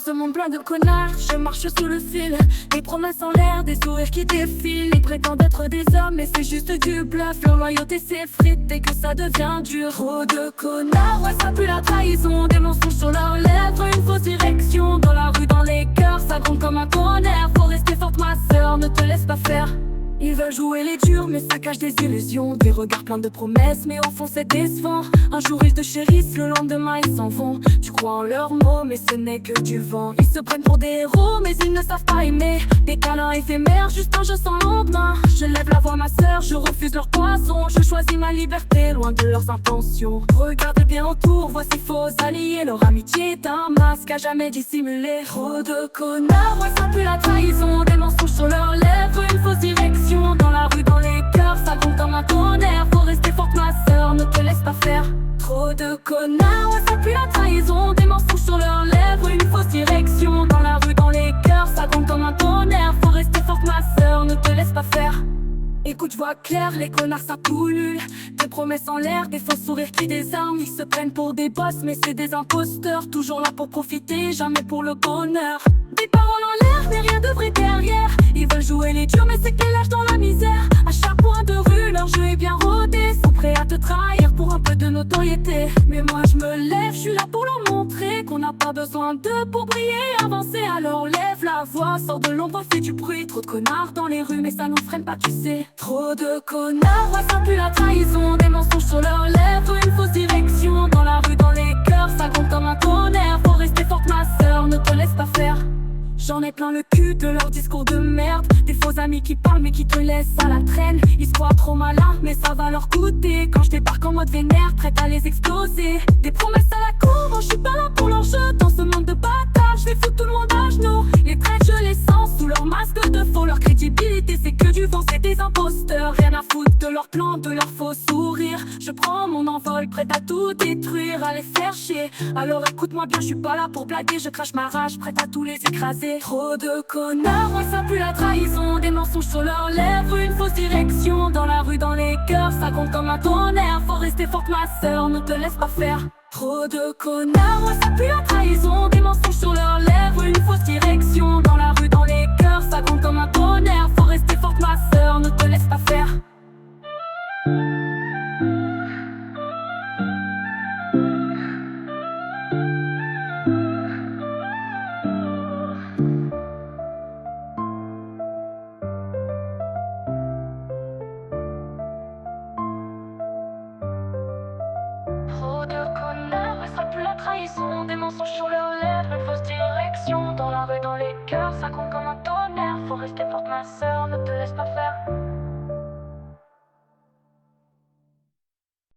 ce monde plein de connards, je marche sous le fil. Des promesses en l'air, des sourires qui défilent. Ils prétendent être des hommes, mais c'est juste du bluff. Leur loyauté s'effrite dès que ça devient dur. Trop de connards, ouais ça pue la trahison. Des mensonges sur leurs lèvres, une fausse direction. Dans la rue, dans les cœurs, ça gronde comme un tonnerre. Faut rester forte ma sœur, ne te laisse pas faire. Ils veulent jouer les durs, mais ça cache des illusions. Des regards pleins de promesses, mais au fond c'est décevant. Un jour ils te chérissent, le lendemain ils s'en vont. Tu crois en leurs mots, mais ce n'est que du vent. Ils se prennent pour des héros, mais ils ne savent pas aimer. Des câlins éphémères, juste un jeu sans lendemain. Je lève la voix ma sœur, je refuse leur poison. Je choisis ma liberté, loin de leurs intentions. Regardez bien autour, voici faux alliés. Leur amitié est un masque à jamais dissimulé. Trop de connards, ouais ça pue la trahison. Des mensonges sur leurs lèvres, une fausse direction. Dans la rue, dans les cœurs, ça gronde comme un tonnerre. Faut rester forte ma sœur, ne te laisse pas faire. Trop de connards, ouais ça pue la trahison. Des mensonges sur leurs lèvres, une fausse direction. Dans la rue, dans les cœurs, ça gronde comme un tonnerre. Faut rester forte ma sœur, ne te laisse pas faire. Écoute, je vois clair, les connards ça pollue. Des promesses en l'air, des faux sourires qui désarment. Ils se prennent pour des boss, mais c'est des imposteurs. Toujours là pour profiter, jamais pour le bonheur. Des paroles en l'air, mais rien de vrai derrière. Ils veulent jouer les durs, mais c'est qu'ils lâchent dans la misère. À chaque point de rue, leur jeu est bien rodé. Sont prêts à te trahir pour un peu de notoriété. Mais moi je me lève, je suis là pour leur montrer qu'on n'a pas besoin d'eux pour briller, avancer. Alors lève la voix, sors de l'ombre, fais du bruit. Trop de connards dans les rues, mais ça nous freine pas, tu sais. Trop de connards, ouais ça pue la trahison. Des mensonges sur leurs lèvres, une fausse direction. Dans la rue, dans les cœurs, ça gronde comme un tonnerre. Faut rester forte ma sœur, ne te laisse pas faire. J'en ai plein le cul de leurs discours de merde. Des faux amis qui parlent mais qui te laissent à la traîne. Ils se croient trop malins mais ça va leur coûter. Quand je débarque en mode vénère, prête à les exploser. Des promesses à la con, moi je suis pas là pour leur jeu. Dans ce monde de bâtards, je vais foutre tout le monde à genoux. Les traîtres je les sens sous leur masque de faux. Leur crédibilité c'est que du vent, c'est des imposteurs. Rien à foutre de leur plan, de leur faux sourire. Je prends mon envol, prête à tout détruire, à les faire chier. Alors écoute-moi bien, je suis pas là pour blaguer. Je crache ma rage, prête à tous les écraser. Trop de connards, ouais ça pue la trahison. Des mensonges sur leurs lèvres, une fausse direction. Dans la rue, dans les cœurs, ça gronde comme un tonnerre. Faut rester forte ma sœur, ne te laisse pas faire. Trop de connards, ouais ça pue la trahison. Des mensonges sur leurs lèvres, une fausse direction. Dans la rue, dans les cœurs, ça gronde comme un tonnerre. Faut rester forte ma sœur, ne te laisse pas faire. Trop de connards, ouais ça pue la trahison. Des mensonges sur leurs lèvres, une fausse direction. Dans la rue, dans les cœurs, ça gronde comme un tonnerre. Faut rester forte ma sœur, ne te laisse pas faire.